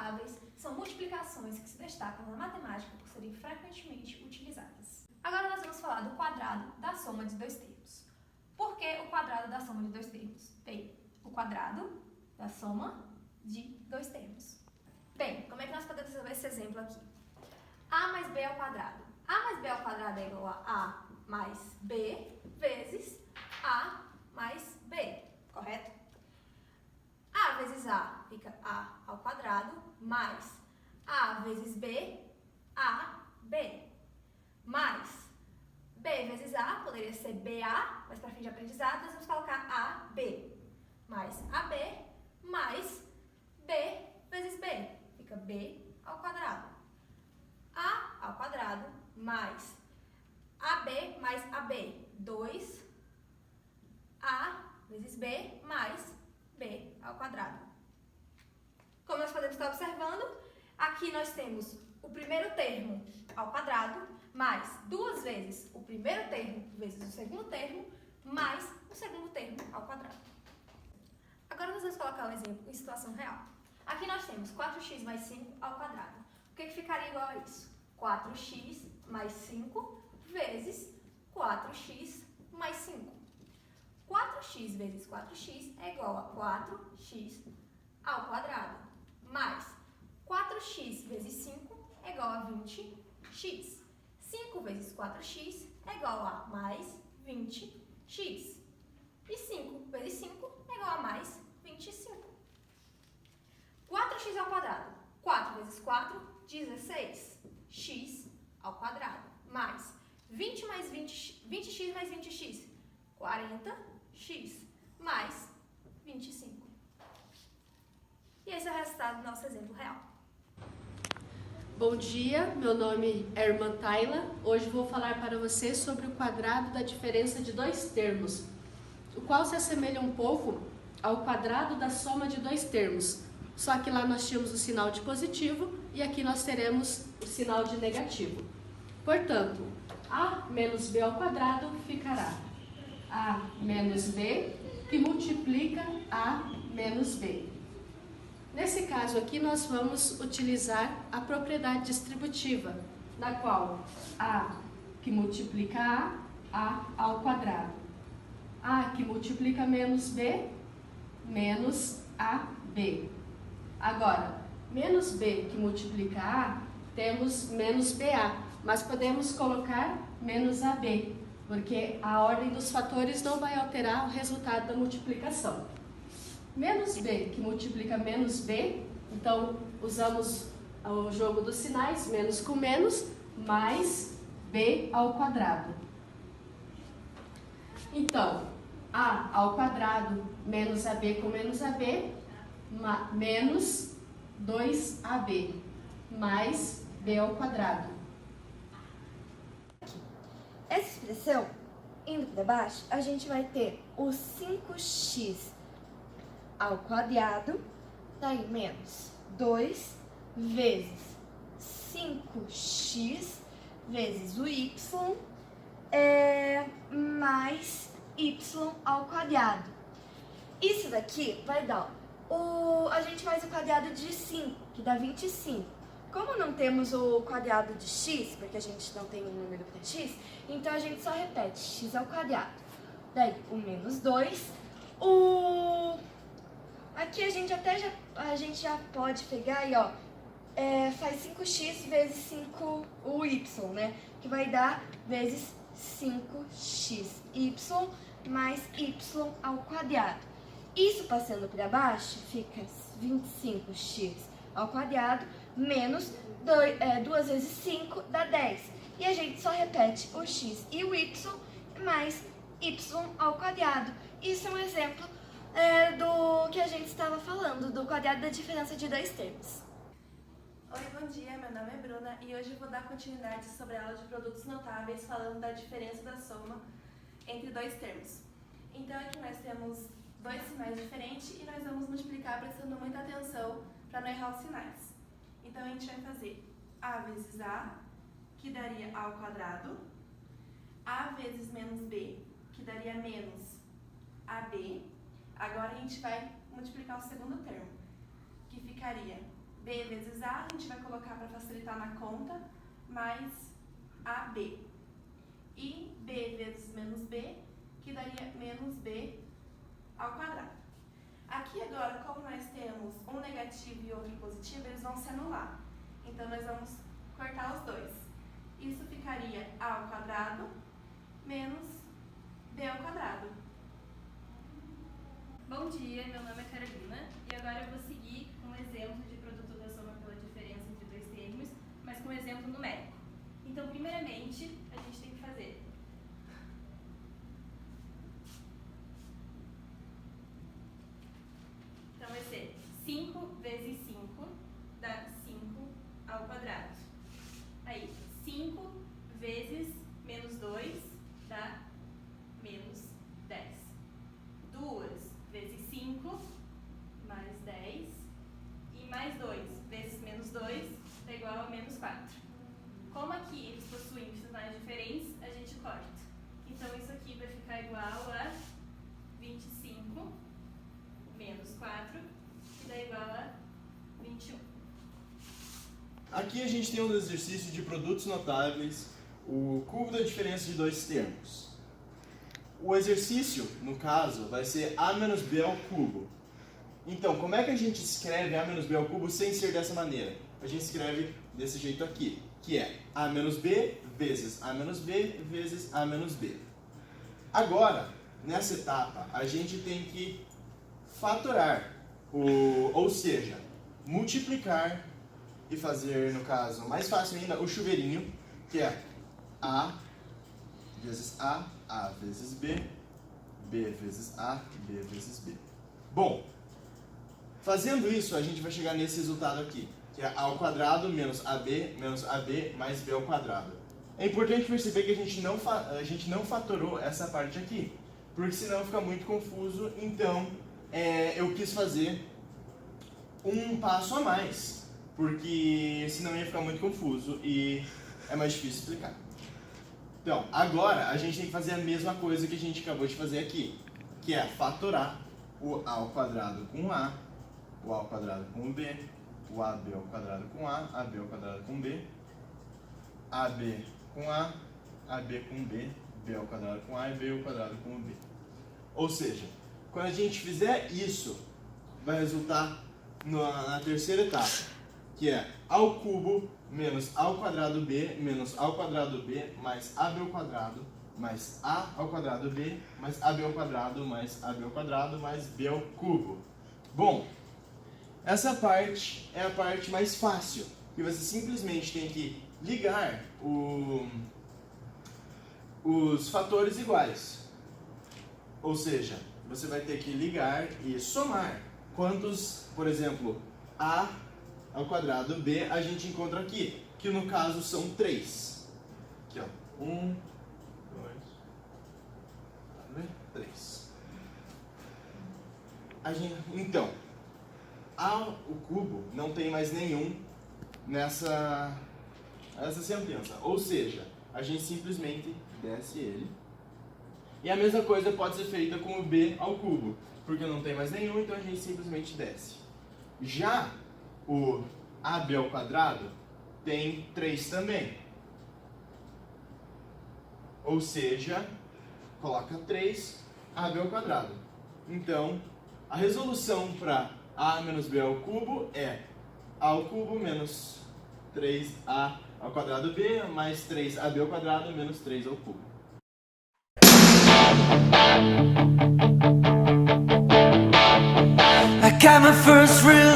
notáveis são multiplicações que se destacam na matemática por serem frequentemente utilizadas. Agora nós vamos falar do quadrado da soma de dois termos. Por que o quadrado da soma de dois termos? Bem, o quadrado da soma de dois termos. Bem, como é que nós podemos resolver esse exemplo aqui? A mais B ao quadrado. A mais B ao quadrado é igual a A mais B vezes A mais B, correto? A vezes A fica A ao quadrado, mais A vezes B, AB, mais B vezes A, poderia ser BA, mas para fim de aprendizado, nós vamos colocar AB, mais AB, mais B vezes B, fica B ao quadrado. A ao quadrado, mais AB mais AB, 2, A vezes B, mais B ao quadrado. Como nós podemos estar observando, aqui nós temos o primeiro termo ao quadrado, mais duas vezes o primeiro termo vezes o segundo termo, mais o segundo termo ao quadrado. Agora nós vamos colocar um exemplo em situação real. Aqui nós temos 4x mais 5 ao quadrado. O que ficaria igual a isso? 4x mais 5 vezes 4x mais 5. 4x vezes 4x é igual a 4x ao quadrado, mais 4x vezes 5 é igual a 20x. 5 vezes 4x é igual a mais 20x. E 5 vezes 5 é igual a mais 25. 4x ao quadrado. 4 vezes 4, 16. X ao quadrado. Mais 20x mais 20x, 40x, mais 25. E esse é o resultado do nosso exemplo real. Bom dia, meu nome é Irmã Tayla. Hoje vou falar para você sobre o quadrado da diferença de dois termos, o qual se assemelha um pouco ao quadrado da soma de dois termos, só que lá nós tínhamos o sinal de positivo e aqui nós teremos o sinal de negativo. Portanto, A menos B ao quadrado ficará A menos B, que multiplica A menos B. Nesse caso aqui, nós vamos utilizar a propriedade distributiva, na qual A que multiplica A ao quadrado. A que multiplica menos B, menos AB. Agora, menos B que multiplica A, temos menos BA, mas podemos colocar menos AB, porque a ordem dos fatores não vai alterar o resultado da multiplicação. Menos B que multiplica menos B, então usamos o jogo dos sinais, menos com menos, mais B ao quadrado. Então, A ao quadrado menos AB com menos AB, menos 2AB, mais B ao quadrado. Essa expressão, indo para baixo, a gente vai ter o 5x ao quadrado, daí menos 2 vezes 5x vezes o y, mais y ao quadrado. Isso daqui vai dar, a gente faz o quadrado de 5, que dá 25. Como não temos o quadrado de x, porque a gente não tem um número para x, então a gente só repete x ao quadrado. Daí, o menos 2, aqui a gente já pode pegar e faz 5x vezes 5 o y, né? Que vai dar vezes 5xy mais y ao quadrado. Isso passando para baixo fica 25x ao quadrado menos 2 vezes 5 dá 10. E a gente só repete o x e o y mais y ao quadrado. Isso é um exemplo do que a gente estava falando, do quadrado da diferença de dois termos. Oi, bom dia, meu nome é Bruna e hoje eu vou dar continuidade sobre a aula de produtos notáveis falando da diferença da soma entre dois termos. Então aqui nós temos dois sinais diferentes e nós vamos multiplicar prestando muita atenção para não errar os sinais. Então a gente vai fazer A vezes A, que daria A ao quadrado, A vezes menos B, que daria menos AB. Agora a gente vai multiplicar o segundo termo, que ficaria B vezes A, a gente vai colocar para facilitar na conta, mais AB. E B vezes menos B, que daria menos B ao quadrado. Aqui agora, como nós temos um negativo e outro positivo, eles vão se anular. Então, nós vamos cortar os dois. Isso ficaria A ao quadrado menos B ao quadrado. Bom dia, meu nome é Carolina e agora eu vou seguir um exemplo de produto da soma pela diferença entre dois termos, mas com um exemplo numérico. Então, primeiramente, a gente tem que fazer então vai ser 5 vezes 5 dá 5 ao quadrado. Aí, 5 vezes menos 2 dá menos 10. 2 vezes 5, mais 10. E mais 2 vezes menos 2 dá igual a menos 4. Como aqui eles possuem sinais diferentes, a gente corta. Então, isso aqui vai ficar igual a 25 menos 4, que dá igual a 21. Aqui a gente tem um exercício de produtos notáveis, o cubo da diferença de dois termos. O exercício, no caso, vai ser A menos B ao cubo. Então, como é que a gente escreve A menos B ao cubo sem ser dessa maneira? A gente escreve desse jeito aqui, que é A menos B vezes A menos B vezes A menos B. Agora, nessa etapa, a gente tem que fatorar, ou seja, multiplicar e fazer, no caso, mais fácil ainda, o chuveirinho, que é A vezes A vezes B, B vezes A, B vezes B. Bom, fazendo isso, a gente vai chegar nesse resultado aqui, que é A ao quadrado menos AB mais B ao quadrado. É importante perceber que a gente não fatorou essa parte aqui, porque senão fica muito confuso, então eu quis fazer um passo a mais, porque senão ia ficar muito confuso e é mais difícil explicar. Então, agora a gente tem que fazer a mesma coisa que a gente acabou de fazer aqui, que é fatorar o A ao quadrado com A, o A ao quadrado com B, o AB ao quadrado com A, AB ao quadrado com B, AB com A, AB com B, B ao quadrado com A e B ao quadrado com B. Ou seja, quando a gente fizer isso, vai resultar na terceira etapa, que é A ao cubo menos A ao quadrado B menos A ao quadrado B mais AB ao quadrado mais A ao quadrado B mais AB ao quadrado mais AB ao quadrado mais B ao cubo. Bom, essa parte é a parte mais fácil, que você simplesmente tem que ligar os fatores iguais. Ou seja, você vai ter que ligar e somar quantos, por exemplo, A ao quadrado B a gente encontra aqui, que no caso são 3. Aqui, ó. 1, 2, 3. Então, o cubo não tem mais nenhum nessa sentença. Ou seja, a gente simplesmente desce ele. E a mesma coisa pode ser feita com o B ao cubo, porque não tem mais nenhum, então a gente simplesmente desce. Já o AB ao quadrado tem 3 também. Ou seja, coloca 3 AB ao quadrado. Então, a resolução para A menos B ao cubo é A ao cubo menos 3A ao quadrado B mais 3AB ao quadrado menos 3 ao cubo. I got my first real